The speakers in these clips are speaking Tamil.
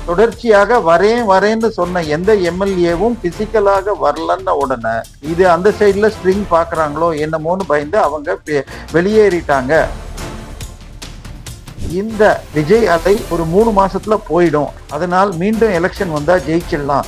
தொடர்ச்சியாக வரேன்னு சொன்ன எந்த எம்எல்ஏவும் பிசிக்கலாக வரலன்ன உடனே இது அந்த சைட்ல ஸ்ட்ரிங் பாக்குறாங்களோ என்னமோன்னு பயந்து அவங்க வெளியேறிட்டாங்க. இந்த விஜய் அலை ஒரு 3 மாசத்துல போயிடும், அதனால் மீண்டும் எலெக்ஷன் வந்தா ஜெயிச்சிடலாம்.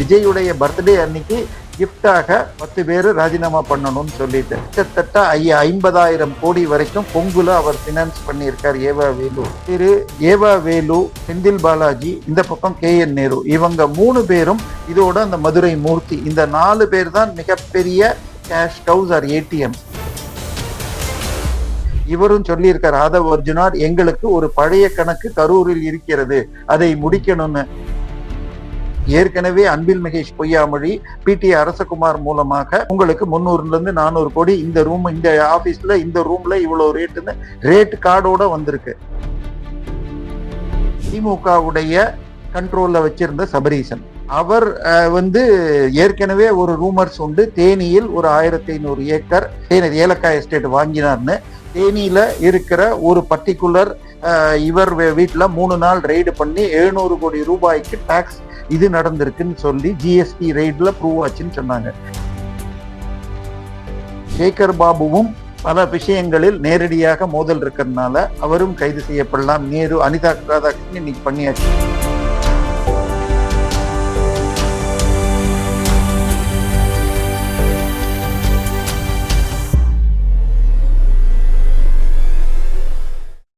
விஜயுடைய பர்த்டே அன்னைக்கு கிஃப்டாக 10 பேர் ராஜினாமா பண்ணணும்னு சொல்லிட்டு கிட்டத்தட்ட 50,000 கோடி வரைக்கும் பொங்குல அவர் பினான்ஸ் பண்ணியிருக்கார். ஏவா வேலு, திரு ஏவா வேலு, செந்தில் பாலாஜி, இந்த பக்கம் KN நேரு, இவங்க 3 பேரும் இதோட அந்த மதுரை மூர்த்தி, இந்த 4 பேர் தான் மிகப்பெரிய கேஷ் கவுஸ் ஆர் ATM. இவரும் சொல்லியிருக்கார், ஆதவ் அர்ஜுனார், எங்களுக்கு ஒரு பழைய கணக்கு கரூரில் இருக்கிறது, அதை முடிக்கணும்னு. ஏற்கனவே அன்பில் மகேஷ் பொய்யாமொழி PT அரசகுமார் மூலமாக உங்களுக்கு 300-400 கோடி இந்த ரூம், இந்த ஆபீஸ்ல, இந்த ரூம்ல இவ்வளவு ரேட்டுன்னு ரேட் கார்டோட வந்திருக்கு. திமுகவுடைய கண்ட்ரோல்ல வச்சிருந்த சபரீசன் அவர் ஏற்கனவே ஒரு ரூமர்ஸ் உண்டு, தேனியில் ஒரு 1500 ஏக்கர் ஏலக்காய் எஸ்டேட் வாங்கினார்னு. தேனியில இருக்கிற ஒரு பர்டிகுலர் இவர் வீட்டுல 3 நாள் ரெய்டு பண்ணி 700 கோடி ரூபாய்க்கு டாக்ஸ் இது நடந்திருக்குன்னு சொல்லி GST ரெய்டுல ப்ரூவ் ஆச்சுன்னு சொன்னாங்க. சேகர் பாபுவும் பல விஷயங்களில் நேரடியாக மோதல் இருக்கிறதுனால அவரும் கைது செய்யப்படலாம். நேரு, அனிதா ராதாகிருஷ்ணன் இன்னைக்கு பண்ணியாச்சு.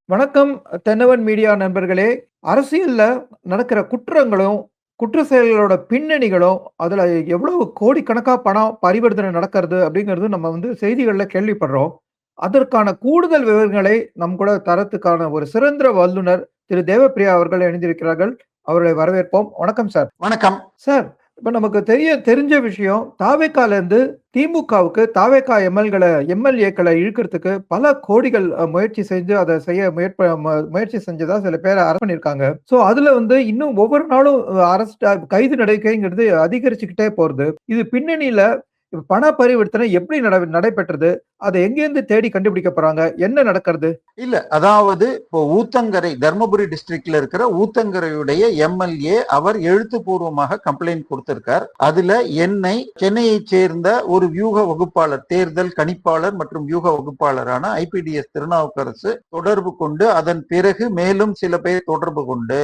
வணக்கம் தென்னவன் மீடியா நண்பர்களே. அரசியல்ல நடக்கிற குற்றங்களும் குற்ற செயல்களோட பின்னணிகளும் அதுல எவ்வளவு கோடிக்கணக்கா பணம் பரிவர்த்தனை நடக்கிறது அப்படிங்கிறது நம்ம செய்திகள்ல கேள்விப்படுறோம். அதற்கான கூடுதல் விவரங்களை நம் கூட தரத்துக்கான ஒரு சிறந்த வல்லுநர் திரு தேவப்பிரியா அவர்கள் இணைந்திருக்கிறார்கள். அவர்களை வரவேற்போம். வணக்கம் சார். வணக்கம் சார். இப்ப நமக்கு தெரிஞ்ச விஷயம், தாவேக்கால இருந்து திமுகவுக்கு தாவேக்கா எம்எல்ஏக்களை இழுக்கிறதுக்கு பல கோடிகள் முயற்சி செஞ்சு அதை செய்ய முயற்சி செஞ்சதா சில பேரை அரசு பண்ணியிருக்காங்க. சோ அதுல இன்னும் ஒவ்வொரு நாளும் அரசு கைது நடவடிக்கைங்கிறது அதிகரிச்சுக்கிட்டே போறது. இது பின்னணியில பண பரிவர்த்தனை எப்படி நடைபெற்றது, அதை எங்கேருந்து தேடி கண்டுபிடிக்க போறாங்க, என்ன நடக்கிறது? இல்ல, அதாவது இப்போ ஊத்தங்கரை, தர்மபுரி டிஸ்ட்ரிக்ட்ல இருக்கிற ஊத்தங்கரையுடைய MLA அவர் எழுத்துப்பூர்வமாக கம்ப்ளைண்ட் கொடுத்திருக்கார். அதுல என்னை சென்னையை சேர்ந்த ஒரு வியூக வகுப்பாளர், தேர்தல் கணிப்பாளர் மற்றும் வியூக வகுப்பாளரான IPDS திருநாவுக்கரசு தொடர்பு கொண்டு, அதன் பிறகு மேலும் சில பேர் தொடர்பு கொண்டு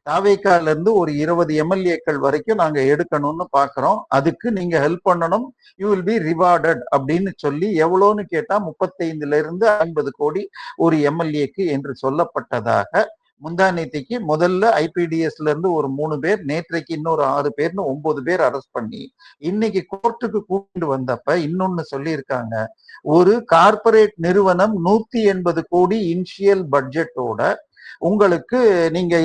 தாவேக்கால இருந்து ஒரு 20 MLAக்கள் வரைக்கும் நாங்க எடுக்கணும்னு பாக்குறோம், அதுக்கு நீங்க ஹெல்ப் பண்ணணும், யூ வில் பி ரிவார்டட் அப்படின்னு சொல்லி எவ்வளோன்னு கேட்டா 35-50 கோடி ஒரு MLAக்கு என்று சொல்லப்பட்டதாக முந்தானேத்திக்கு முதல்ல IPDSல இருந்து ஒரு 3 பேர், நேற்றைக்கு இன்னொரு 6 பேர்னு 9 பேர் அரெஸ்ட் பண்ணி இன்னைக்கு கோர்ட்டுக்கு கூட்டிட்டு வந்தப்ப இன்னொன்னு சொல்லியிருக்காங்க. ஒரு கார்பரேட் நிறுவனம் 180 கோடி இனிஷியல் பட்ஜெட்டோட உங்களுக்கு நீங்க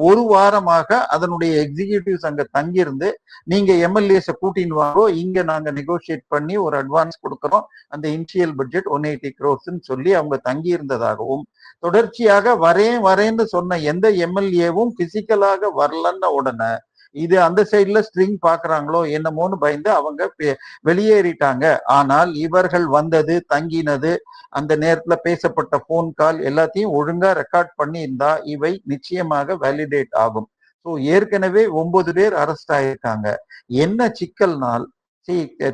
ஒரு வாரமாக அதனுடைய எக்ஸிகியூட்டிவ்ஸ் அங்க தங்கியிருந்து நீங்க MLAs கூட்டின்னு வாங்கோ, இங்க நாங்க நெகோசியேட் பண்ணி ஒரு அட்வான்ஸ் கொடுக்கறோம், அந்த இனிஷியல் பட்ஜெட் 180 crores சொல்லி அவங்க தங்கி இருந்ததாகவும், தொடர்ச்சியாக வரேன்னு சொன்ன எந்த MLAவும் பிசிக்கலாக வரலன்ன உடனே இது அந்த சைட்ல ஸ்ட்ரிங் பாக்குறாங்களோ என்னமோன்னு பயந்து அவங்க வெளியேறிட்டாங்க. ஆனால் இவர்கள் வந்தது, தங்கினது, அந்த நேரத்துல பேசப்பட்ட போன் கால் எல்லாத்தையும் ஒழுங்கா ரெக்கார்ட் பண்ணி இருந்தா இவை நிச்சயமாக வேலிடேட் ஆகும். ஸோ ஏற்கனவே 9 பேர் அரெஸ்ட் ஆயிருக்காங்க. என்ன சிக்கல்னால்,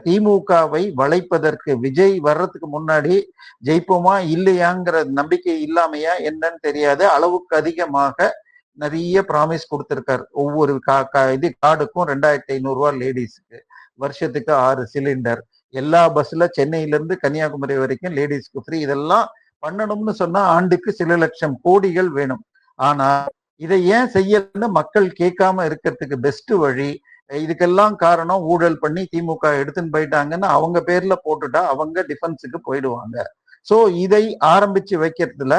திமுகவை வளைப்பதற்கு விஜய் வர்றதுக்கு முன்னாடி ஜெயிப்போமா இல்லையாங்கிற நம்பிக்கை இல்லாமையா என்னன்னு தெரியாது, அளவுக்கு அதிகமாக நிறைய ப்ராமிஸ் கொடுத்திருக்காரு. ஒவ்வொரு கார்டுக்கும் 2,500 ரூபாய் லேடிஸுக்கு, வருஷத்துக்கு 6 சிலிண்டர், எல்லா பஸ்ல சென்னையில இருந்து கன்னியாகுமரி வரைக்கும் லேடிஸ்க்கு ஃப்ரீ, இதெல்லாம் பண்ணணும்னு சொன்னா ஆண்டுக்கு சில லட்சம் கோடிகள் வேணும். ஆனா இதை ஏன் செய்யலன்னு மக்கள் கேட்காம இருக்கிறதுக்கு பெஸ்ட் வழி, இதுக்கெல்லாம் காரணம் ஊழல் பண்ணி திமுக எடுத்துன்னு போயிட்டாங்கன்னு அவங்க பேர்ல போட்டுட்டா அவங்க டிஃபென்ஸுக்கு போயிடுவாங்க. சோ இதை ஆரம்பிச்சு வைக்கிறதுல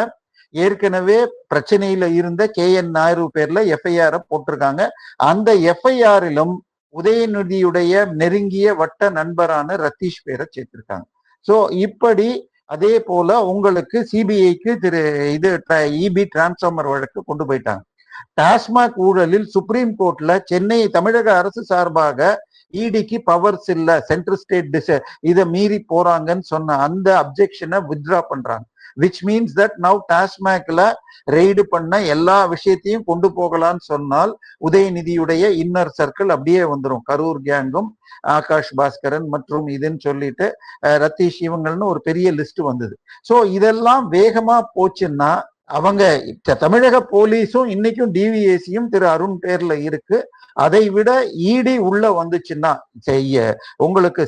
ஏற்கனவே பிரச்சனையில இருந்த KN நாயுடு பேர்ல FIR போட்டிருக்காங்க. அந்த FIR-லும் உதயநிதியுடைய நெருங்கிய வட்ட நண்பரான ரத்தீஷ் பேரை சேர்த்திருக்காங்க. சோ இப்படி அதே போல உங்களுக்கு CBIக்கு EB டிரான்ஸ்ஃபார்மர் வழக்கு கொண்டு போயிட்டாங்க. டாஸ்மாக் ஊழலில் சுப்ரீம் கோர்ட்ல சென்னை தமிழக அரசு சார்பாக EDக்கு பவர்ஸ் இல்ல, சென்ட்ரல் ஸ்டேட் இதை மீறி போறாங்கன்னு சொன்ன அந்த அப்ஜெக்ஷனை வித்ட்ரா பண்றாங்க. விச் மீன்ஸ் தட் நவ் டாஸ்மாக்ல ரெய்டு பண்ண எல்லா விஷயத்தையும் கொண்டு போகலான்னு சொன்னால் உதயநிதியுடைய இன்னர் சர்க்கிள் அப்படியே வந்துடும். கரூர் கேங்கும் ஆகாஷ் பாஸ்கரன் மற்றும் இதுன்னு சொல்லிட்டு ரத்தீஷ் இவங்கள்னு ஒரு பெரிய லிஸ்ட் வந்தது. சோ இதெல்லாம் வேகமா போச்சுன்னா அவங்க தமிழக போலீஸும் இன்னைக்கும் டிவிஎஸ்சியும் திரு அருண் பேர்ல இருக்கு. அதை விட இடி உள்ள வந்துச்சுன்னா உங்களுக்கு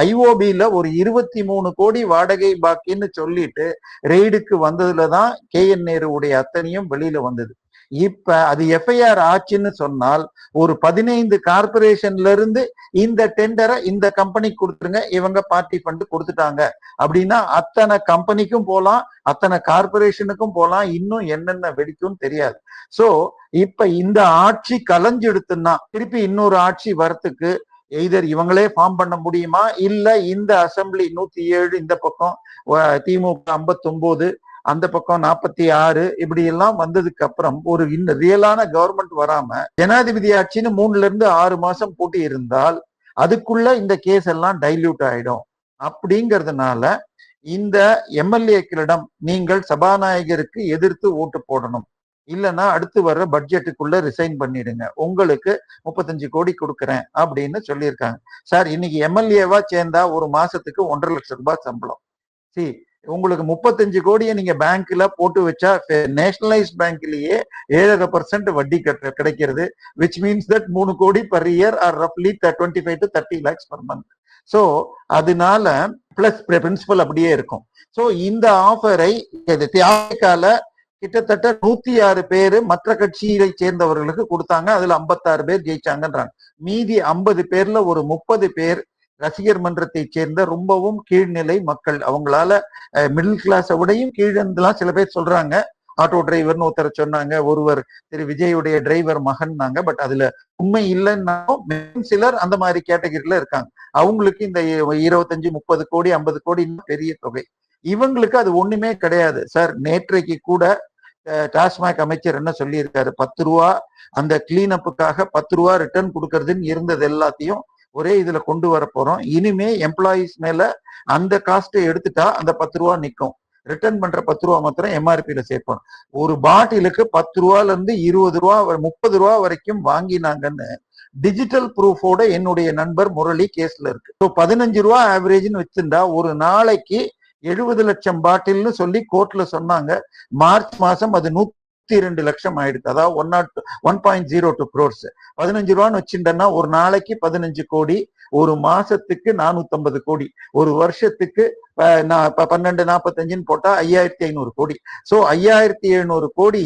ஐஓபில ஒரு 23 கோடி வாடகை பாக்கின்னு சொல்லிட்டு ரெய்டுக்கு வந்ததுலதான் KN நேருடைய அத்தனையும் வெளியில வந்தது. இப்ப அது எஃப்ஐஆர் ஆச்சுன்னு சொன்னால் ஒரு 15 கார்பரேஷன்ல இருந்து இந்த டெண்டரை இந்த கம்பெனிக்கு கொடுத்துருங்க, இவங்க பார்ட்டி ஃபண்ட் கொடுத்துட்டாங்க அப்படின்னா அத்தனை கம்பெனிக்கும் போலாம், அத்தனை கார்பரேஷனுக்கும் போலாம், இன்னும் என்னென்ன வெடிக்கும் தெரியாது. சோ இப்ப இந்த ஆட்சி கலைஞ்செடுத்துன்னா திருப்பி இன்னொரு ஆட்சி வரத்துக்கு எய்தர் இவங்களே ஃபார்ம் பண்ண முடியுமா, இல்ல இந்த அசம்பிளி 107 இந்த பக்கம் திமுக 59 அந்த பக்கம் 46 இப்படி எல்லாம் வந்ததுக்கு அப்புறம் ஒரு ரியலான கவர்மெண்ட் வராம ஜனாதிபதி ஆட்சின்னு 3 to 6 மாசம் போட்டி இருந்தால் அதுக்குள்ள இந்த கேஸ் எல்லாம் டைல்யூட் ஆயிடும். அப்படிங்கிறதுனால இந்த எம்எல்ஏக்களிடம் நீங்கள் சபாநாயகருக்கு எதிர்த்து ஓட்டு போடணும், இல்லைன்னா அடுத்து வர்ற பட்ஜெட்டுக்குள்ள ரிசைன் பண்ணிடுங்க, உங்களுக்கு 35 கோடி கொடுக்குறேன் அப்படின்னு சொல்லியிருக்காங்க. சார் இன்னைக்கு எம்எல்ஏவா சேர்ந்தா ஒரு மாசத்துக்கு 1.5 லட்சம் ரூபாய் சம்பளம். உங்களுக்கு 35 கோடியை நீங்க பேங்க்ல போட்டு வச்சா நேஷனலைஸ்ட் பேங்க்லயே 7.5% வட்டி கிடைக்கிறது. விச் மீன்ஸ் தட் 3 கோடி per year R ரஃப்லி 25 to 30 lakhs per month. So அதனால பிளஸ் பிரின்சிபல் அப்படியே இருக்கும். சோ இந்த ஆஃபரை திமுகல கிட்டத்தட்ட 106 பேரு மற்ற கட்சியை சேர்ந்தவர்களுக்கு கொடுத்தாங்க. அதுல 56 பேர் ஜெயிச்சாங்கன்றாங்க. மீதி 50 பேர்ல ஒரு 30 பேர் ரசிகர் மன்றத்தை சேர்ந்த ரொம்பவும் கீழ்நிலை மக்கள். அவங்களால மிடில் கிளாஸை விடையும் கீழெல்லாம் சில பேர் சொல்றாங்க. ஆட்டோ டிரைவர்னு ஒருத்தர் சொன்னாங்க, ஒருவர் திரு விஜயுடைய டிரைவர் மகன்னாங்க. பட் அதுல உண்மை இல்லைன்னாலும் சிலர் அந்த மாதிரி கேட்டகரியில இருக்காங்க. அவங்களுக்கு இந்த 25-30 கோடி 50 கோடி பெரிய தொகை. இவங்களுக்கு அது ஒண்ணுமே கிடையாது. சார் நேற்றைக்கு கூட டாஸ்மாக் அமைச்சர் என்ன சொல்லியிருக்காரு, 10 ரூபா அந்த கிளீன் அப்புக்காக 10 ரூபா ரிட்டர்ன் கொடுக்கறதுன்னு இருந்தது எல்லாத்தையும் ஒரே இதுல கொண்டு வர போறோம். இனிமே எம்ப்ளாயிஸ் மேல அந்த காஸ்ட்டை எடுத்துட்டா அந்த 10 ரூபா நிற்கும். ரிட்டர்ன் பண்ற 10 ரூபா மாத்திரம் எம்ஆர்பியில சேர்ப்போம். ஒரு பாட்டிலுக்கு 10 ரூபால இருந்து 20 ரூபா 30 ரூபா வரைக்கும் வாங்கினாங்கன்னு டிஜிட்டல் ப்ரூஃபோட என்னுடைய நண்பர் முரளி கேஸ்ல இருக்கு. 15 ரூபா ஆவரேஜ்னு வச்சிருந்தா ஒரு நாளைக்கு 70 லட்சம் பாட்டில்னு சொல்லி கோர்ட்ல சொன்னாங்க. மார்ச் மாசம் அது 102 லட்சம் ஆயிடுது. அதாவது 1.02 crores. 15 ரூபான்னு வச்சுட்டேன்னா ஒரு நாளைக்கு 15 கோடி, ஒரு மாசத்துக்கு 450 கோடி, ஒரு வருஷத்துக்கு 1245 போட்டா 5500 கோடி. சோ 5700 கோடி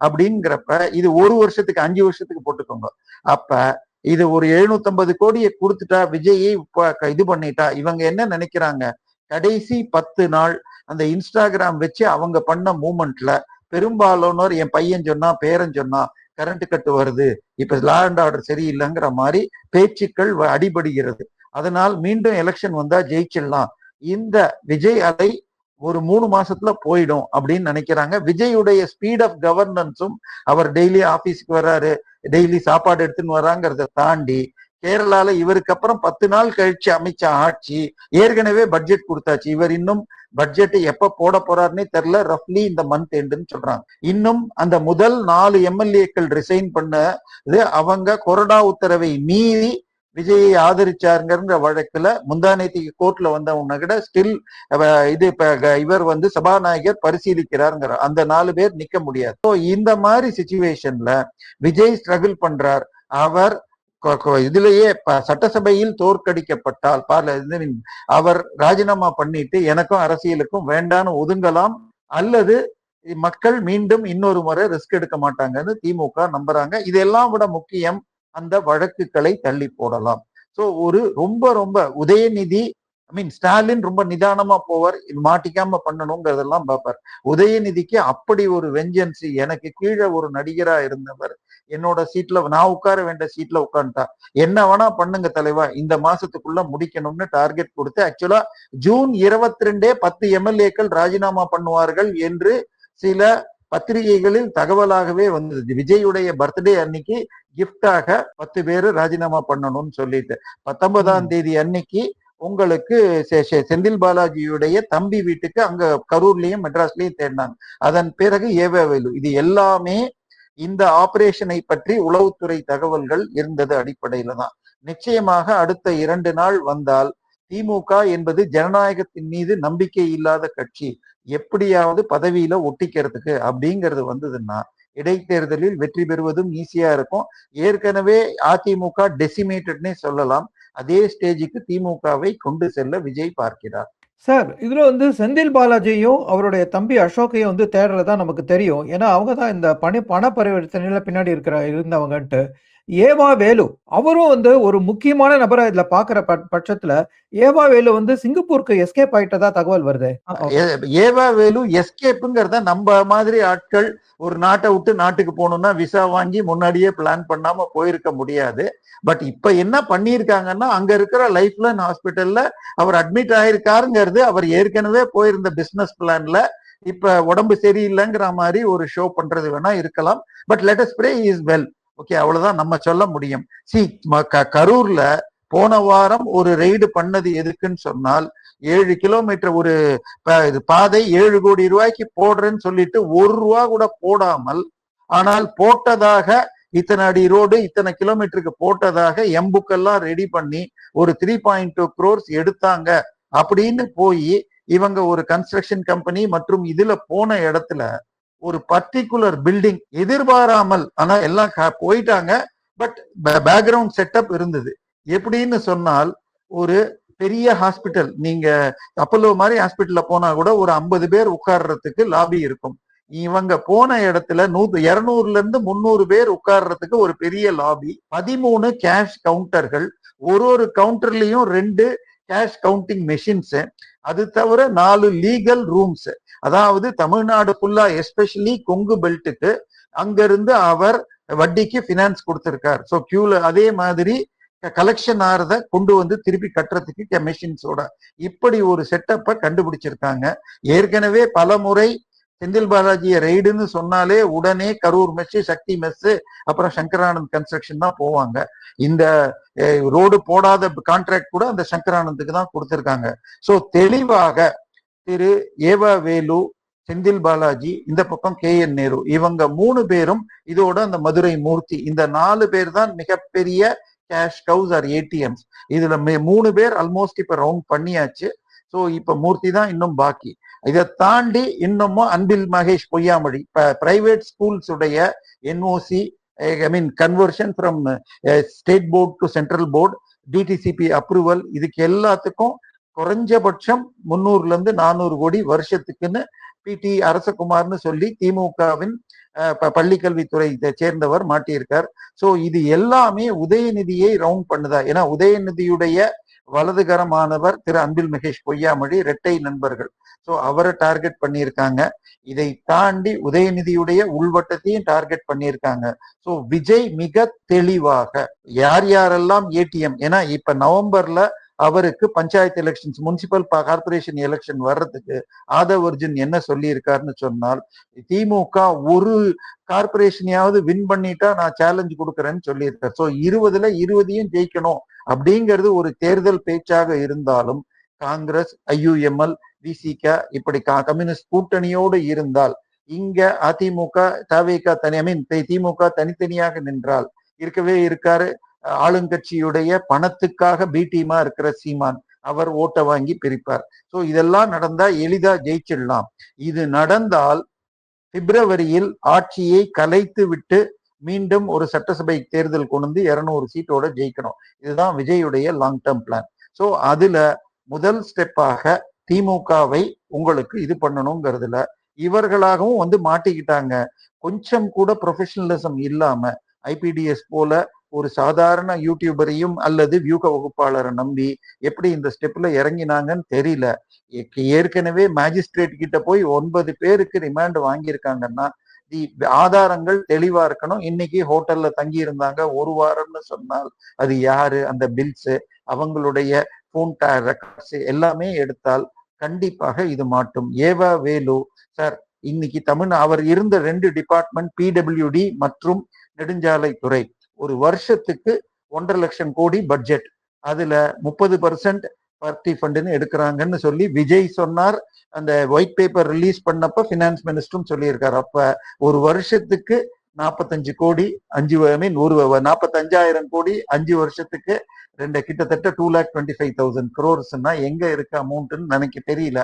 அப்படிங்கிறப்ப இது ஒரு வருஷத்துக்கு 5 வருஷத்துக்கு போட்டுக்கோங்க. அப்ப இது ஒரு 750 கோடியை கொடுத்துட்டா விஜயை இது பண்ணிட்டா இவங்க என்ன நினைக்கிறாங்க, கடைசி 10 நாள் அந்த இன்ஸ்டாகிராம் வச்சு அவங்க பண்ண மூமெண்ட்ல பெரும்பாலானோர் என் பையன் சொன்னா பேரன் சொன்னா கரண்ட் கட்டு வருது, இப்ப லா அண்ட் ஆர்டர் சரியில்லைங்கிற மாதிரி பேச்சுக்கள் அடிபடுகிறது. அதனால் மீண்டும் எலெக்ஷன் வந்தா ஜெயிச்சிடலாம், இந்த விஜய் அலை ஒரு 3 மாசத்துல போயிடும் அப்படின்னு நினைக்கிறாங்க. விஜயுடைய ஸ்பீட் ஆஃப் கவர்னன்ஸும் அவர் டெய்லி ஆபீஸ்க்கு வர்றாரு, டெய்லி சாப்பாடு எடுத்துன்னு வராங்கிறத தாண்டி கேரளால இவருக்கு அப்புறம் 10 நாள் கழிச்சு அமைச்ச ஆட்சி ஏற்கனவே பட்ஜெட் கொடுத்தாச்சு. இவர் இன்னும் பட்ஜெட் எப்ப போட போறாருன்னே தெரியல. ரஃப்லி இந்த மந்த் எண்டுன்னு சொல்றாங்க. இன்னும் அந்த முதல் 4 எம்எல்ஏக்கள் ரிசைன் பண்ணது அவங்க கொறடா உத்தரவை மீறி விஜயை ஆதரிச்சாருங்கிற வழக்குல முந்தானேத்திக்கு கோர்ட்ல வந்தவங்க கூட ஸ்டில் இது இவர் சபாநாயகர் பரிசீலிக்கிறாருங்கிற அந்த 4 பேர் நிக்க முடியாது. இந்த மாதிரி சிச்சுவேஷன்ல விஜய் ஸ்ட்ரகிள் பண்றார். அவர் இதுலயே சட்டசபையில் தோற்கடிக்கப்பட்டால் அவர் ராஜினாமா பண்ணிட்டு எனக்கும் அரசியலுக்கும் வேண்டான்னு ஒதுங்கலாம், அல்லது மக்கள் மீண்டும் இன்னொரு முறை ரிஸ்க் எடுக்க மாட்டாங்கன்னு திமுக நம்புறாங்க. இதெல்லாம் விட முக்கியம், அந்த வழக்குகளை தள்ளி போடலாம். சோ ஒரு ரொம்ப உதயநிதி ஸ்டாலின் ரொம்ப நிதானமா போவார், மாட்டிக்காம பண்ணணுங்கிறதெல்லாம் பார்ப்பார். உதயநிதிக்கு அப்படி ஒரு வெஞ்சன்ஸ், எனக்கு கீழே ஒரு நடிகரா இருந்தவர் என்னோட சீட்ல நான் உட்கார வேண்டிய சீட்ல உட்காந்துட்டா என்ன வேணா பண்ணுங்க தலைவா, இந்த மாசத்துக்குள்ள முடிக்கணும்னு டார்கெட் கொடுத்து ஆக்சுவலா ஜூன் 22 10 எம்எல்ஏக்கள் ராஜினாமா பண்ணுவார்கள் என்று சில பத்திரிகைகளில் தகவலாகவே வந்தது. விஜயுடைய பர்த்டே அன்னைக்கு கிஃப்டாக 10 பேரு ராஜினாமா பண்ணணும்னு சொல்லிட்டு 19ஆம் தேதி அன்னைக்கு உங்களுக்கு செந்தில் பாலாஜியுடைய தம்பி வீட்டுக்கு அங்க கரூர்லயும் மெட்ராஸ்லயும் தேடினாங்க. அதன் பிறகு ஏவாவேலு. இது எல்லாமே இந்த ஆபரேஷனை பற்றி உளவுத்துறை தகவல்கள் இருந்தது அடிப்படையில தான். நிச்சயமாக அடுத்த 2 நாள் வந்தால் திமுக என்பது ஜனநாயகத்தின் மீது நம்பிக்கை இல்லாத கட்சி, எப்படியாவது பதவியில ஒட்டிக்கிறதுக்கு அப்படிங்கிறது வந்ததுன்னா இடைத்தேர்தலில் வெற்றி பெறுவதும் ஈஸியா இருக்கும். ஏற்கனவே அதிமுக டெசிமேட்டட்னே சொல்லலாம். அதே ஸ்டேஜுக்கு திமுகவை கொண்டு செல்ல விஜய் பார்க்கிறார். சார், இதுல செந்தில் பாலாஜியும், அவருடைய தம்பி அசோக்கையும் தேடுறதா நமக்கு தெரியும். ஏன்னா, அவங்க தான் இந்த பண பரிவர்த்தனையில பின்னாடி இருந்தவங்கன்ட்டு. ஏவா வேலு அவரும் ஒரு முக்கியமான நபரா இதுல பாக்குற பட்சத்துல ஏவா வேலு சிங்கப்பூருக்கு எஸ்கேப் ஆயிட்டதா தகவல் வருது. ஏவா வேலு எஸ்கேப்புங்கிறத நம்ம மாதிரி ஆட்கள் ஒரு நாட்டை விட்டு நாட்டுக்கு போகணும்னா விசா வாங்கி முன்னாடியே பிளான் பண்ணாம போயிருக்க முடியாது. பட் இப்ப என்ன பண்ணிருக்காங்கன்னா, அங்க இருக்கிற லைஃப் லைன் ஹாஸ்பிட்டல்ல அவர் அட்மிட் ஆயிருக்காருங்கிறது அவர் ஏற்கனவே போயிருந்த பிசினஸ் பிளான்ல இப்ப உடம்பு சரியில்லைங்கிற மாதிரி ஒரு ஷோ பண்றது வேணா இருக்கலாம். But let us pray is well. Okay, அவ்வளவுதான் நம்ம சொல்ல முடியும். கரூர்ல போன வாரம் ஒரு ரெய்டு பண்ணது எதுக்குன்னு சொன்னால், 7 கிலோமீட்டர் ஒரு பாதை 7 கோடி ரூபாய்க்கு போடுறேன்னு சொல்லிட்டு 1 ரூபா கூட போடாமல், ஆனால் போட்டதாக இத்தனை அடி ரோடு இத்தனை கிலோமீட்டருக்கு போட்டதாக எம்புக்கெல்லாம் ரெடி பண்ணி ஒரு 3.2 crores எடுத்தாங்க அப்படின்னு போய் இவங்க ஒரு கன்ஸ்ட்ரக்ஷன் கம்பெனி மற்றும் இதுல போன இடத்துல ஒரு பர்டிகுலர் பில்டிங் எதிர்பாராமல், ஆனா எல்லாம் போயிட்டாங்க, பட் பேக்ரவுண்ட் செட்டப் இருந்தது. எப்படின்னு சொன்னால், ஒரு பெரிய ஹாஸ்பிட்டல், நீங்க அப்பல்லோ மாதிரி ஹாஸ்பிட்டல்ல போனா கூட ஒரு 50 பேர் உட்கார்றதுக்கு லாபி இருக்கும். இவங்க போன இடத்துல 200ல இருந்து 300 பேர் உட்கார்றதுக்கு ஒரு பெரிய லாபி, 13 கேஷ் கவுண்டர்கள், ஒரு கவுண்டர்லயும் 2 கேஷ் கவுண்டிங் மெஷின்ஸ், அது தவிர 4 லீகல் ரூம்ஸ். அதாவது தமிழ்நாடு ஃபுல்லா எஸ்பெஷலி கொங்கு பெல்ட்டுக்கு அங்கிருந்து அவர் வட்டிக்கு பினான்ஸ் கொடுத்திருக்கார். ஸோ கியூல அதே மாதிரி கலெக்ஷன் ஆறத கொண்டு திருப்பி கட்டுறதுக்கு மெஷின்ஸோட இப்படி ஒரு செட்டப்பை கண்டுபிடிச்சிருக்காங்க. ஏற்கனவே பல முறை செந்தில் பாலாஜிய ரெய்டுன்னு சொன்னாலே உடனே கரூர் மெஸ், சக்தி மெஸ், அப்புறம் சங்கரானந்த் கன்ஸ்ட்ரக்ஷன் தான் போவாங்க. இந்த ரோடு போடாத கான்ட்ராக்ட் கூட அந்த சங்கரானந்துக்கு தான் கொடுத்திருக்காங்க. சோ தெளிவாக திரு ஏவா வேலு, செந்தில் பாலாஜி, இந்த பக்கம் KN நேரு, இவங்க 3 பேரும் இதோட அந்த மதுரை மூர்த்தி, இந்த 4 பேர் தான் மிகப்பெரிய கேஷ் கவுஸ் ஆர் ATMs. இதுல 3 பேர் ஆல்மோஸ்ட் இப்ப ரவுண்ட் பண்ணியாச்சு. சோ இப்ப மூர்த்தி தான் இன்னும் பாக்கி. இதை தாண்டி இன்னமும் அன்பில் மகேஷ் பொய்யாமொழி, பிரைவேட் ஸ்கூல்ஸ் உடைய NOC, conversion from state board to central board, DTCP approval, இதுக்கு எல்லாத்துக்கும் குறைஞ்சபட்சம் 300ல இருந்து 400 கோடி வருஷத்துக்குன்னு PT அரசகுமார்னு சொல்லி திமுகவின் பள்ளிக்கல்வித்துறை சேர்ந்தவர் மாட்டியிருக்கார். சோ இது எல்லாமே உதயநிதியை ரவுண்ட் பண்ணுதா? ஏன்னா உதயநிதியுடைய வலதுகரமானவர் திரு அன்பில் மகேஷ் பொய்யாமொழி, இரட்டை நண்பர்கள். சோ அவரை டார்கெட் பண்ணியிருக்காங்க. இதை தாண்டி உதயநிதியுடைய உள்வட்டத்தையும் டார்கெட் பண்ணியிருக்காங்க. சோ விஜய் மிக தெளிவாக யார் யாரெல்லாம் ATM, ஏன்னா இப்ப நவம்பர்ல அவருக்கு panchayat elections, municipal corporation election வர்றதுக்கு ஆதவ் அர்ஜுன் என்ன சொல்லி இருக்காருன்னு சொன்னால், திமுக ஒரு கார்பரேஷனையாவது வின் பண்ணிட்டா நான் சேலஞ்ச் கொடுக்கறேன்னு சொல்லியிருக்காரு. சோ 20ல 20யும் ஜெயிக்கணும் அப்படிங்கிறது ஒரு தேர்தல் பேச்சாக இருந்தாலும், காங்கிரஸ், IUML, VCK இப்படி கம்யூனிஸ்ட் கூட்டணியோடு இருந்தால், இங்க அதிமுக தவிக திமுக தனித்தனியாக நின்றால் இருக்கவே இருக்காரு. ஆளுங்கட்சியுடைய பணத்துக்காக பி டீமா இருக்கிற சீமான், அவர் ஓட்டை வாங்கி பிரிப்பார். சோ இதெல்லாம் நடந்தா எளிதா ஜெயிச்சிடலாம். இது நடந்தால் பிப்ரவரியில் ஆட்சியை கலைத்து விட்டு மீண்டும் ஒரு சட்டசபை தேர்தல் கொண்டு 200 சீட்டோட ஜெயிக்கணும். இதுதான் விஜயுடைய லாங் டேர்ம் பிளான். சோ அதுல முதல் ஸ்டெப்பாக திமுகவை உங்களுக்கு இது பண்ணணுங்கிறதுல இவர்களாகவும் மாட்டிக்கிட்டாங்க. கொஞ்சம் கூட ப்ரொஃபஷனலிசம் இல்லாம IPDS போல ஒரு சாதாரண யூடியூபரையும் அல்லது வியூக வகுப்பாளரை நம்பி எப்படி இந்த ஸ்டெப்ல இறங்கினாங்கன்னு தெரியல. ஏற்கனவே மேஜிஸ்ட்ரேட் கிட்ட போய் 9 பேருக்கு ரிமாண்ட் வாங்கியிருக்காங்கன்னா ஆதாரங்கள் தெளிவா இருக்கணும். இன்னைக்கு ஹோட்டல்ல தங்கி இருந்தாங்க 1 வாரம்னு சொன்னால் அது யாரு, அந்த பில்ஸ், அவங்களுடைய போன் ரெக்கார்ட்ஸ் எல்லாமே எடுத்தால் கண்டிப்பாக இது மாட்டும். ஏவா வேலு சார் இன்னைக்கு அவர் இருந்த 2 டிபார்ட்மெண்ட், PWD மற்றும் நெடுஞ்சாலைத்துறை, ஒரு வருஷத்துக்கு 1.5 லட்சம் கோடி பட்ஜெட். அதுல 30% பார்ட்டி ஃபண்டுன்னு எடுக்கிறாங்கன்னு சொல்லி விஜய் சொன்னார். அந்த ஒயிட் பேப்பர் ரிலீஸ் பண்ணப்ப பினான்ஸ் மினிஸ்டரும் சொல்லியிருக்காரு. அப்ப ஒரு வருஷத்துக்கு 45 கோடி ஒரு 45,000 கோடி 5 வருஷத்துக்கு கிட்டத்தட்ட 2,25,000 crores எங்க இருக்கு அமௌண்ட்னு எனக்கு தெரியல.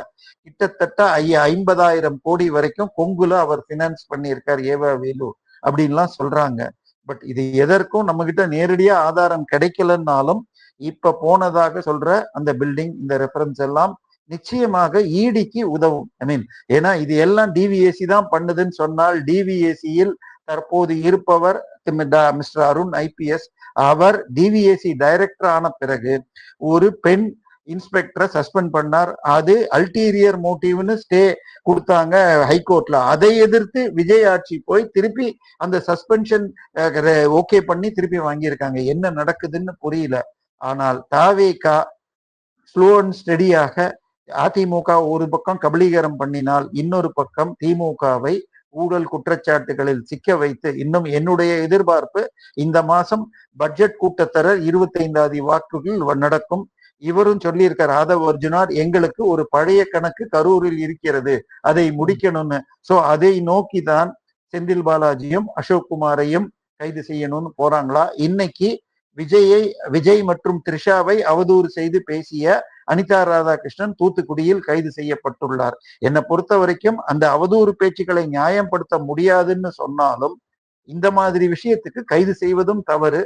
கிட்டத்தட்ட 50,000 கோடி வரைக்கும் கொங்குல அவர் பினான்ஸ் பண்ணியிருக்கார் ஏவா வேலு அப்படின்லாம் சொல்றாங்க. பட் இது எதற்கும் நம்ம கிட்ட நேரடியா ஆதாரம் கிடைக்கலன்னாலும் இப்ப போனதாக சொல்ற அந்த பில்டிங் இந்த ரெஃபரன்ஸ் எல்லாம் நிச்சயமாக ஈடிக்கு உதவும். ஏன்னா இது எல்லாம் டிவிஏசி தான் பண்ணுதுன்னு சொன்னால் டிவிஏசியில் தற்போது இருப்பவர் மிஸ்டர் அருண் ஐபிஎஸ். அவர் டிவிஏசி டைரக்டர் ஆன பிறகு ஒரு பெண் இன்ஸ்பெக்டரை சஸ்பெண்ட் பண்ணார். அது அல்டீரியர் மோட்டிவ்னு ஸ்டே கொடுத்தாங்க ஹைகோர்ட்ல. அதை எதிர்த்து விஜய் ஆட்சி போய் திருப்பி அந்த சஸ்பென்ஷன் ஓகே பண்ணி திருப்பி வாங்கியிருக்காங்க. என்ன நடக்குதுன்னு புரியல. ஆனால் தாவேகா ஸ்லோ அண்ட் ஸ்டெடியாக அதிமுக ஒரு பக்கம் கபலீகரம் பண்ணினால் இன்னொரு பக்கம் திமுகவை ஊழல் குற்றச்சாட்டுகளில் சிக்க வைத்து, இன்னும் என்னுடைய எதிர்பார்ப்பு இந்த மாசம் பட்ஜெட் கூட்டத்தொடர் 25 வாக்குகள் நடக்கும். இவரும் சொல்லியிருக்கார் ஆதவ் அர்ஜுனார், எங்களுக்கு ஒரு பழைய கணக்கு கரூரில் இருக்கிறது, அதை முடிக்கணும்னு. சோ அதை நோக்கிதான் செந்தில் பாலாஜியும் அசோக் குமாரையும் கைது செய்யணும்னு போறாங்களா? இன்னைக்கு விஜய் மற்றும் த்ரிஷாவை அவதூறு செய்து பேசிய அனிதா ராதாகிருஷ்ணன் தூத்துக்குடியில் கைது செய்யப்பட்டுள்ளார். என்னை பொறுத்த வரைக்கும் அந்த அவதூறு பேச்சுக்களை நியாயப்படுத்த முடியாதுன்னு சொன்னாலும் இந்த மாதிரி விஷயத்துக்கு கைது செய்வதும் தவறு.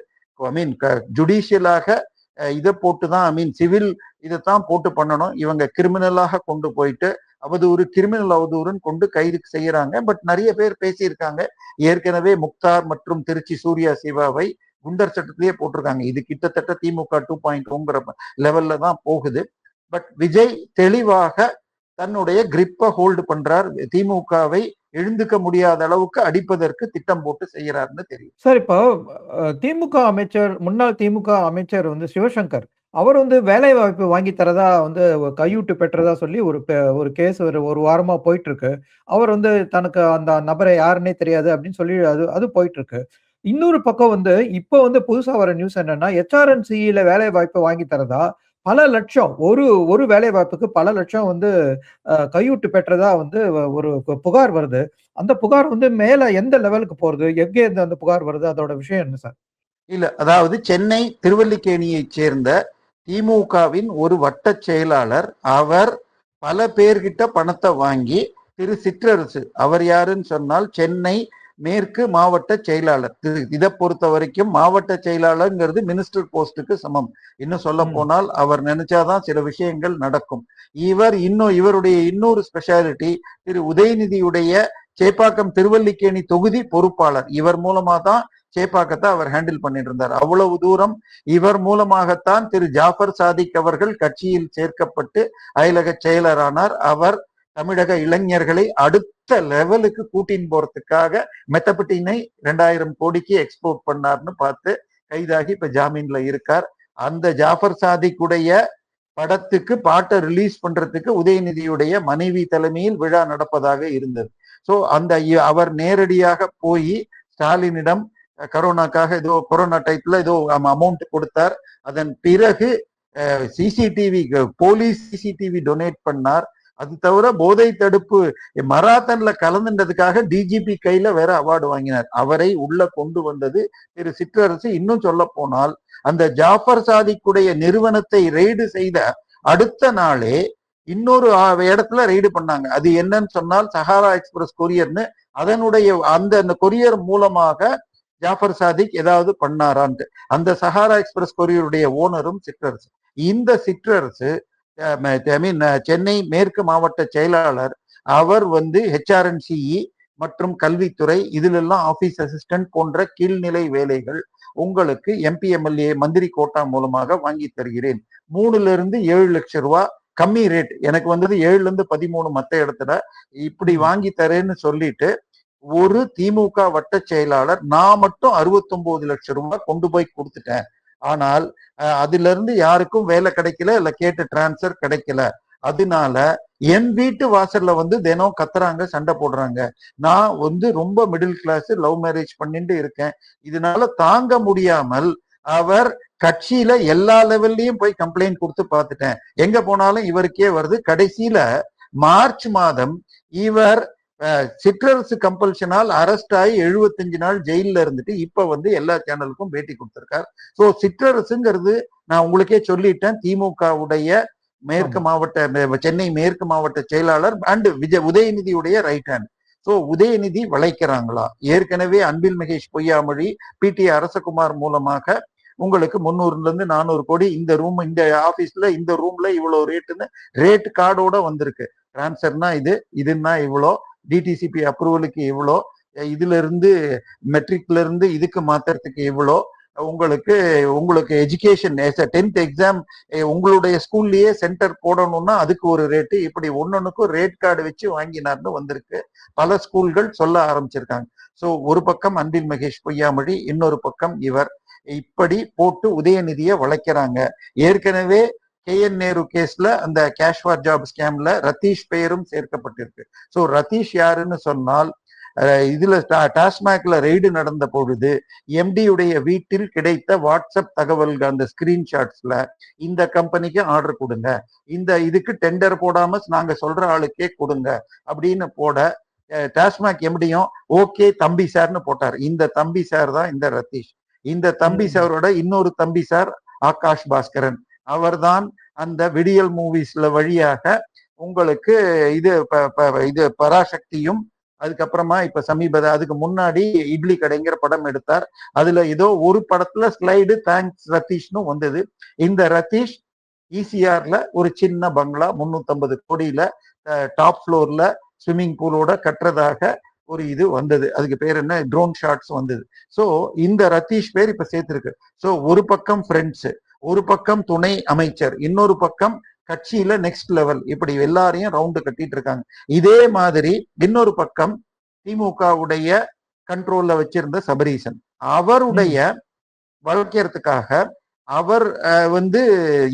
ஜுடிஷியலாக இதை போட்டுதான் சிவில் இதைத்தான் போட்டு பண்ணணும். இவங்க கிரிமினலாக கொண்டு போயிட்டு கிரிமினல் அவதூறுன்னு கொண்டு கைது செய்யறாங்க. பட் நிறைய பேர் பேசியிருக்காங்க. ஏற்கனவே முக்தார் மற்றும் திருச்சி சூர்யா சிவாவை குண்டர் சட்டத்திலேயே போட்டிருக்காங்க. இது கிட்டத்தட்ட திமுக 2.0ங்கிற லெவல்ல தான் போகுது. பட் விஜய் தெளிவாக தன்னுடைய கிரிப்பை ஹோல்டு பண்றார். திமுகவை எழுந்துக்க முடியாத அளவுக்கு அடிப்பதற்கு திட்டம் போட்டு செய்யறாருன்னு தெரியும். சார், இப்போ முன்னாள் திமுக அமைச்சர் சிவசங்கர் அவர் வேலை வாய்ப்பு வாங்கி தரதா கையூட்டு பெற்றதா சொல்லி ஒரு கேஸ் ஒரு வாரமா போயிட்டு இருக்கு. அவர் தனக்கு அந்த நபரை யாருன்னே தெரியாது அப்படின்னு சொல்லி அது போயிட்டு இருக்கு. இன்னொரு பக்கம் இப்போ புதுசா வர நியூஸ் என்னன்னா, HRNCல வேலை வாய்ப்பு வாங்கி தரதா பல லட்சம் ஒரு வேலை வாய்ப்புக்கு பல லட்சம் கையூட்டு பெற்றதா ஒரு புகார் வருது. அந்த புகார் மேல எந்த லெவலுக்கு போறது, எங்கே அந்த புகார் வருது, அதோட விஷயம் என்ன சார்? இல்ல, அதாவது சென்னை திருவல்லிக்கேணியை சேர்ந்த திமுகவின் ஒரு வட்ட செயலாளர், அவர் பல பேர்கிட்ட பணத்தை வாங்கி திரு சிற்றரசு, அவர் யாருன்னு சொன்னால் சென்னை மேற்கு மாவட்ட செயலாளர். இதை பொறுத்த வரைக்கும் மாவட்ட செயலாளர்ங்கிறது மினிஸ்டர் போஸ்டுக்கு சமம். இன்னும் சொல்ல போனால் அவர் நினைச்சாதான் சில விஷயங்கள் நடக்கும். இவருடைய இன்னொரு ஸ்பெஷாலிட்டி, திரு உதயநிதியுடைய சேப்பாக்கம் திருவல்லிக்கேணி தொகுதி பொறுப்பாளர். இவர் மூலமா தான் சேப்பாக்கத்தை அவர் ஹேண்டில் பண்ணிட்டு இருந்தார். அவ்வளவு தூரம் இவர் மூலமாகத்தான் திரு ஜாஃபர் சாதிக் அவர்கள் கட்சியில் சேர்க்கப்பட்டு அயலக செயலரானார். அவர் தமிழக இளைஞர்களை அடுத்த லெவலுக்கு கூட்டின்னு போறதுக்காக மெத்தபட்டினை 2000 கோடிக்கு எக்ஸ்போர்ட் பண்ணார்னு பார்த்து கைதாகி இப்ப ஜாமீன்ல இருக்கார். அந்த ஜாஃபர் சாதிக்குடைய படத்துக்கு பாட்டை ரிலீஸ் பண்றதுக்கு உதயநிதியுடைய மனைவி தலைமையில் விழா நடப்பதாக இருந்தது. சோ அவர் நேரடியாக போய் ஸ்டாலினிடம் கொரோனாக்காக கொரோனா டைப்ல அமௌண்ட் கொடுத்தார். அதன் பிறகு போலீஸ் சிசிடிவி டொனேட் பண்ணார். அது தவிர போதை தடுப்பு மராத்தன்ல கலந்துன்றதுக்காக டிஜிபி கையில வேற அவார்டு வாங்கினார். அவரை உள்ள கொண்டு வந்தது திரு சிற்றரசு. இன்னும் சொல்ல போனால் அந்த ஜாஃபர் சாதிக்குடைய நிறுவனத்தை ரெய்டு செய்த அடுத்த நாளே இன்னொரு இடத்துல ரெய்டு பண்ணாங்க. அது என்னன்னு சொன்னால் சஹாரா எக்ஸ்பிரஸ் கொரியர்னு. அதனுடைய அந்த கொரியர் மூலமாக ஜாஃபர் சாதிக் ஏதாவது பண்ணாரான்ட்டு. அந்த சஹாரா எக்ஸ்பிரஸ் கொரியருடைய ஓனரும் சிற்றரசு. இந்த சிற்றரசு சென்னை மேற்கு மாவட்ட செயலாளர். அவர் HRNCE மற்றும் கல்வித்துறை இதிலெல்லாம் ஆபீஸ் அசிஸ்டன்ட் போன்ற கீழ்நிலை வேலைகள் உங்களுக்கு MP MLA மந்திரி கோட்டா மூலமாக வாங்கி தருகிறேன். 3-7 லட்சம் ரூபாய் கம்மி ரேட். எனக்கு 7-13 மத்த இடத்துல இப்படி வாங்கி தரேன்னு சொல்லிட்டு ஒரு திமுக வட்ட செயலாளர் நான் மட்டும் 69 லட்சம் ரூபாய் கொண்டு போய் கொடுத்துட்டேன். ஆனால் அதுல இருந்து யாருக்கும் வேலை கிடைக்கல, இல்ல கேட்டு டிரான்ஸ்பர் கிடைக்கல. அதனால என் வீட்டு வாசல்ல தினம் கத்துறாங்க, சண்டை போடுறாங்க. நான் ரொம்ப மிடில் கிளாஸ், லவ் மேரேஜ் பண்ணிட்டு இருக்கேன். இதனால தாங்க முடியாமல் அவர் கட்சியில எல்லா லெவல்லயும் போய் கம்ப்ளைண்ட் கொடுத்து பார்த்துட்டேன், எங்க போனாலும் இவருக்கே வருது. கடைசியில மார்ச் மாதம் இவர் சிற்றரசு கம்பல்ஷனால் அரெஸ்ட் ஆகி 75 நாள் ஜெயில இருந்துட்டு இப்ப வந்து எல்லா சேனலுக்கும் பேட்டி கொடுத்திருக்கார். சோ சிற்றரசுங்கிறது நான் உங்களுக்கே சொல்லிட்டேன், திமுகவுடைய மேற்கு மாவட்ட சென்னை மேற்கு மாவட்ட செயலாளர் அண்ட் உதயநிதியுடைய ரைட் ஹேண்ட். சோ உதயநிதி வளைக்கிறாங்களா? ஏற்கனவே அன்பில் மகேஷ் பொய்யாமொழி பிடி அரசகுமார் மூலமாக உங்களுக்கு 300 இருந்து 400 கோடி இந்த ரூம் இந்த ஆபீஸ்ல இந்த ரூம்ல இவ்வளவு ரேட்டுன்னு ரேட் கார்டோட வந்திருக்கு. டிரான்ஸ்ஃபர்னா இதுன்னா இவ்வளோ, டிடிசிபி அப்ரூவலுக்கு இவ்வளோ, இதுல இருந்து மெட்ரிக்ல இருந்து இதுக்கு மாத்துறதுக்கு இவ்வளோ, உங்களுக்கு எஜுகேஷன் 10th எக்ஸாம் உங்களுடைய ஸ்கூல்லயே சென்டர் போடணும்னா அதுக்கு ஒரு ரேட்டு, இப்படி ஒன்னொன்னுக்கும் ரேட் கார்டு வச்சு வாங்கினார்னு வந்திருக்கு. பல ஸ்கூல்கள் சொல்ல ஆரம்பிச்சிருக்காங்க. சோ ஒரு பக்கம் அன்பில் மகேஷ் பொய்யாமொழி, இன்னொரு பக்கம் இவர், இப்படி போட்டு உதயநிதியை வளைக்கிறாங்க. ஏற்கனவே KN நேரு கேஸ்ல அந்த கேஷ் ஃபார் ஜாப் ஸ்கேம்ல ரதீஷ் பெயரும் சேர்க்கப்பட்டிருக்கு. சோ ரதீஷ் யாருன்னு சொன்னால், இதுல டாஸ்மாக்ல ரெய்டு நடந்த பொழுது எம்டியுடைய வீட்டில் கிடைத்த வாட்ஸ்அப் தகவல்கள் அந்த ஸ்கிரீன்ஷாட்ஸ்ல இந்த கம்பெனிக்கு ஆர்டர் கொடுங்க, இந்த இதுக்கு டெண்டர் போடாம நாங்க சொல்ற ஆளுக்கே கொடுங்க அப்படின்னு போட டாஸ்மாக் எம்டியும் ஓகே தம்பி சார்னு போட்டார். இந்த தம்பி சார் தான் இந்த ரதீஷ். இந்த தம்பி சாரோட இன்னொரு தம்பி சார் ஆகாஷ் பாஸ்கரன், அவர்தான் அந்த விடியல் மூவிஸ்ல வழியாக உங்களுக்கு இது பராசக்தியும், அதுக்கப்புறமா இப்ப அதுக்கு முன்னாடி இட்லி கடைங்கிற படம் எடுத்தார். அதுல ஏதோ ஒரு படத்துல ஸ்லைடு தேங்க்ஸ் ரதீஷ்னு வந்தது. இந்த ரதீஷ் ECRல ஒரு சின்ன பங்களா 350 கோடியில டாப் ஃப்ளோர்ல ஸ்விம்மிங் பூலோட கட்டுறதாக ஒரு இது வந்தது. அதுக்கு பேர் என்ன, ட்ரோன் ஷாட்ஸ் வந்தது. சோ இந்த ரதீஷ் பேர் இப்ப சேர்த்திருக்கு. சோ ஒரு பக்கம் ஃப்ரெண்ட்ஸ், ஒரு பக்கம் துணை அமைச்சர், இன்னொரு பக்கம் கட்சியில நெக்ஸ்ட் லெவல், இப்படி எல்லாரையும் ரவுண்டு கட்டிட்டு இருக்காங்க. இதே மாதிரி இன்னொரு பக்கம் திமுகவுடைய கண்ட்ரோல்ல வச்சிருந்த சபரீசன், அவருடைய வளர்க்கிறதுக்காக அவர் வந்து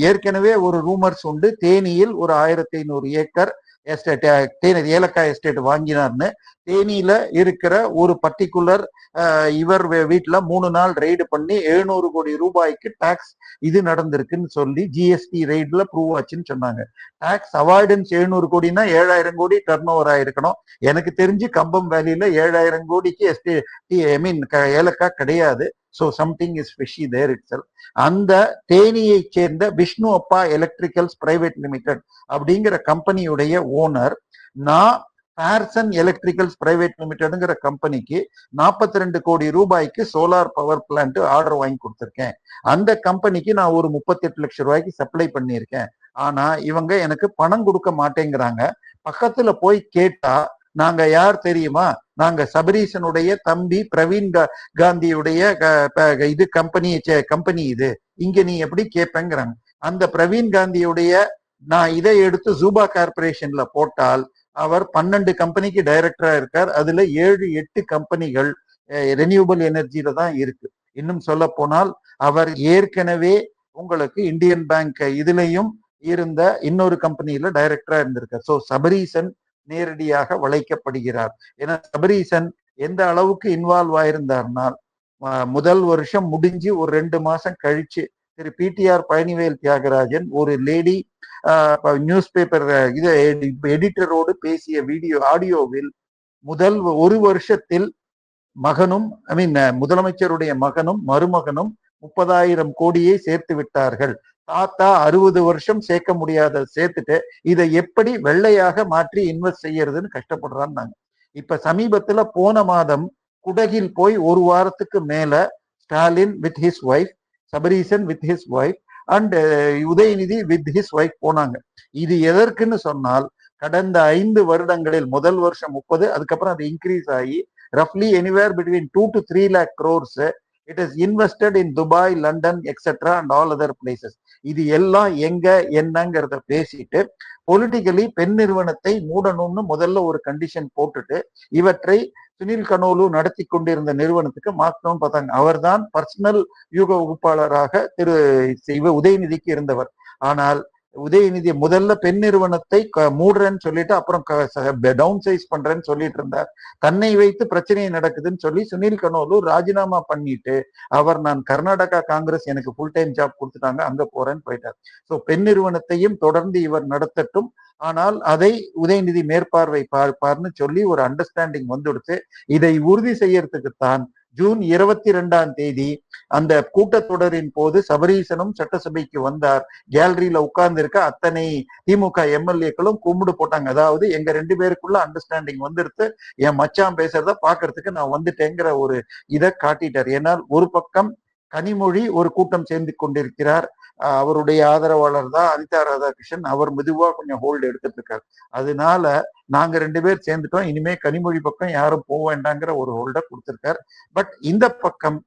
ஏற்கனவே ஒரு ரூமர்ஸ் உண்டு, தேனியில் ஒரு 1500 ஏக்கர் ஏலக்காய் எஸ்டேட் வாங்கினார்னு. தேனியில இருக்கிற ஒரு பர்டிகுலர் இவர் வீட்டுல 3 நாள் ரெய்டு பண்ணி 700 கோடி ரூபாய்க்கு டாக்ஸ் இது நடந்திருக்குன்னு சொல்லி ஜிஎஸ்டி ரெய்டுல ப்ரூவ் ஆச்சுன்னு சொன்னாங்க. டாக்ஸ் அவாய்டன்ஸ் 700 கோடினா 7000 கோடி டர்ன் ஓவர் ஆயிருக்கணும். எனக்கு தெரிஞ்சு கம்பம் வேலியில 7000 கோடிக்கு ஏலக்காய் கிடையாது. So something is fishy there itself. அந்த தேனியை சேர்ந்த விஷ்ணு அப்பா எலக்ட்ரிக்கல்ஸ் பிரைவேட் லிமிடெட் அப்படிங்கிற கம்பெனியுடைய ஓனர், நான் பேர்சன் எலக்ட்ரிக்கல்ஸ் பிரைவேட் லிமிடெட்ங்கிற கம்பெனிக்கு 42 கோடி ரூபாய்க்கு சோலார் பவர் பிளான்ட் ஆர்டர் வாங்கி கொடுத்திருக்கேன். அந்த கம்பெனிக்கு நான் ஒரு 38 லட்சம் ரூபாய்க்கு சப்ளை பண்ணியிருக்கேன். ஆனா இவங்க எனக்கு பணம் கொடுக்க மாட்டேங்கிறாங்க. பக்கத்துல போய் கேட்டா நாங்க யார் தெரியுமா, நாங்க சபரீசனுடைய தம்பி பிரவீன் காந்தியுடைய இது கம்பெனி இது, இங்க நீ எப்படி கேட்பேங்கிறாங்க. அந்த பிரவீன் காந்தியுடைய நான் இதை எடுத்து ஜூபா கார்பரேஷன்ல போட்டால் அவர் 12 கம்பெனிக்கு டைரக்டரா இருக்கார். அதுல 7-8 கம்பெனிகள் ரெனியூபிள் எனர்ஜில தான் இருக்கு. இன்னும் சொல்ல போனால் அவர் ஏற்கனவே உங்களுக்கு இந்தியன் பேங்க் இதுலயும் இருந்த இன்னொரு கம்பெனியில டைரக்டரா இருந்திருக்கார். சோ சபரீசன் நேரடியாக வளைக்கப்படுகிறார். ஏன்னா சபரீசன் எந்த அளவுக்கு இன்வால்வ் ஆயிருந்தார்னால், முதல் வருஷம் முடிஞ்சு ஒரு 2 மாசம் கழிச்சு திரு PTR பழனிவேல் தியாகராஜன் ஒரு லேடி நியூஸ் பேப்பர் இது எடிட்டரோடு பேசிய ஆடியோவில் முதல் ஒரு வருஷத்தில் மகனும் முதலமைச்சருடைய மகனும் மருமகனும் 30,000 கோடியை சேர்த்து விட்டார்கள். தாத்தா 60 வருஷம் சேர்க்க முடியாத சேர்த்துட்டு இதை எப்படி வெள்ளையாக மாற்றி இன்வெஸ்ட் செய்யறதுன்னு கஷ்டப்படுறான்னு. இப்ப சமீபத்துல போன மாதம் குடகில் போய் ஒரு வாரத்துக்கு மேல Stalin with his wife, Sabareesan with his wife and Udhayanidhi with his wife போனாங்க. இது எதற்குன்னு சொன்னால், கடந்த 5 வருடங்களில் முதல் வருஷம் 30, அதுக்கப்புறம் அது இன்க்ரீஸ் ஆகி ரஃப்லி anywhere between 2 to 3 lakh crores it is invested in Dubai, London, etc. and all other places. இது எல்லாம் எங்க என்னங்கிறத பேசிட்டு பொலிட்டிக்கலி பெண் நிறுவனத்தை மூடணும்னு முதல்ல ஒரு கண்டிஷன் போட்டுட்டு இவற்றை சுனில் கனோலு நடத்தி கொண்டிருந்த நிறுவனத்துக்கு மாற்றணும்னு பார்த்தாங்க. அவர்தான் பர்சனல் யூக வகுப்பாளராக திரு உதயநிதிக்கு இருந்தவர். ஆனால் உதயநிதி முதல்ல பெண் நிறுவனத்தை மூடுறேன்னு சொல்லிட்டு அப்புறம் டவுன் சைஸ் பண்றேன்னு சொல்லிட்டு இருந்தார். தன்னை வைத்து பிரச்சனை நடக்குதுன்னு சொல்லி சுனில் கனோலூர் ராஜினாமா பண்ணிட்டு அவர் நான் கர்நாடகா காங்கிரஸ் எனக்கு ஃபுல் டைம் ஜாப் கொடுத்துட்டாங்க அங்க போறேன்னு போயிட்டார். சோ பெண் நிறுவனத்தையும் தொடர்ந்து இவர் நடத்தட்டும், ஆனால் அதை உதயநிதி மேற்பார்வை பார்ப்பார்னு சொல்லி ஒரு அண்டர்ஸ்டாண்டிங் வந்துடுச்சு. இதை உறுதி செய்யறதுக்குத்தான் ஜூன் 22 அந்த கூட்டத்தொடரின் போது சபரீசனும் சட்டசபைக்கு வந்தார். கேலரியில உட்கார்ந்து இருக்க அத்தனை திமுக எம்எல்ஏக்களும் கும்பிடு போட்டாங்க. அதாவது எங்க 2 பேருக்குள்ள அண்டர்ஸ்டாண்டிங் வந்துருச்சு, என் மச்சான் பேசுறத பாக்குறதுக்கு நான் வந்துட்டேங்கிற ஒரு இதை காட்டிட்டார். ஏன்னால் ஒரு பக்கம் கனிமொழி ஒரு கூட்டம் சேர்ந்து கொண்டிருக்கிறார், அவருடைய ஆதரவாளர் தான் அனிதா ராதாகிருஷ்ணன், அவர் மெதுவா கொஞ்சம் ஹோல்டு எடுத்துட்டு இருக்காரு. அதனால நாங்க 2 பேர் சேர்ந்துட்டோம், இனிமே கனிமொழி பக்கம் யாரும் போக வேண்டாங்கிற ஒரு ஹோல்ட கொடுத்திருக்கார். பட் இந்த பக்கம்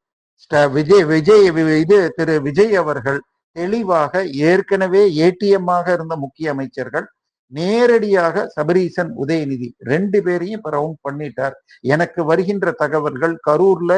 திரு விஜய் அவர்கள் தெளிவாக ஏற்கனவே ஏடிஎம்மாக இருந்த முக்கிய அமைச்சர்கள் நேரடியாக சபரீசன் உதயநிதி 2 பேரையும் ரவுண்ட் பண்ணிட்டார். எனக்கு வருகின்ற தகவல்கள் கரூர்ல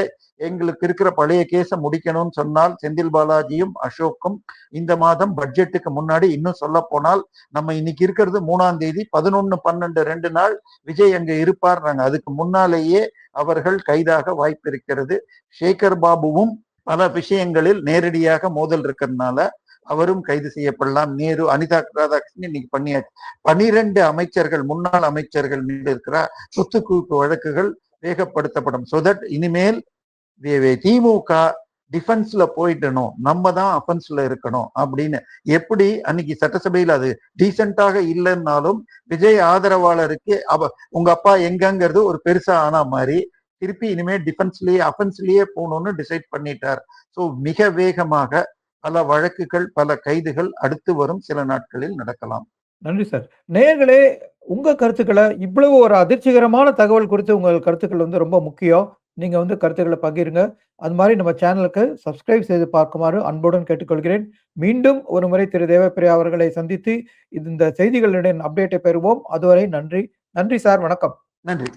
எங்களுக்கு இருக்கிற பழைய கேஸை முடிக்கணும்னு சொன்னால் செந்தில் பாலாஜியும் அசோக்கும் இந்த மாதம் பட்ஜெட்டுக்கு முன்னாடி, இன்னும் சொல்ல போனால் நம்ம இன்னைக்கு இருக்கிறது 3ஆம் தேதி, 11, 12 2 நாள் விஜய் அங்க இருப்பார். நாங்க அதுக்கு முன்னாலேயே அவர்கள் கைதாக வாய்ப்பு இருக்கிறது. சேகர் பாபுவும் பல விஷயங்களில் நேரடியாக மோதல் இருக்கிறதுனால அவரும் கைது செய்யப்படலாம். நேரு, அனிதா ராதாகிருஷ்ணன் இன்னைக்கு பண்ணியாச்சு. 12 அமைச்சர்கள், முன்னாள் அமைச்சர்கள் மீது இருக்கிற சொத்து குவிப்பு வழக்குகள் வேகப்படுத்தப்படும். சோ தட் இனிமேல் திமுக டிஃபென்ஸ்ல போயிட்டணும், நம்ம தான் அஃபென்ஸ்ல இருக்கணும் அப்படின்னு. எப்படி அன்னைக்கு சட்டசபையில் அது டீசென்டாக இல்லைன்னாலும் விஜய் ஆதரவாளருக்கு உங்க அப்பா எங்கங்கிறது ஒரு பெருசா ஆனா மாதிரி திருப்பி இனிமே டிஃபென்ஸ்லயே அஃபென்ஸ்லயே போகணும்னு டிசைட் பண்ணிட்டார். சோ மிக வேகமாக பல வழக்குகள், பல கைதுகள் அடுத்து வரும் சில நாட்களில் நடக்கலாம். நன்றி சார். நேயர்களே, உங்க கருத்துக்களை, இவ்வளவு ஒரு அதிர்ச்சிகரமான தகவல் குறித்து உங்கள் கருத்துக்கள் வந்து ரொம்ப முக்கியம். நீங்க வந்து கருத்துக்களை பகிருங்க. அது மாதிரி நம்ம சேனலுக்கு சப்ஸ்கிரைப் செய்து பார்க்குமாறு அன்புடன் கேட்டுக்கொள்கிறேன். மீண்டும் ஒரு முறை திரு தேவப்பிரியா அவர்களை சந்தித்து இந்த செய்திகளுடன் அப்டேட்டை பெறுவோம். அதுவரை நன்றி. நன்றி சார். வணக்கம். நன்றி.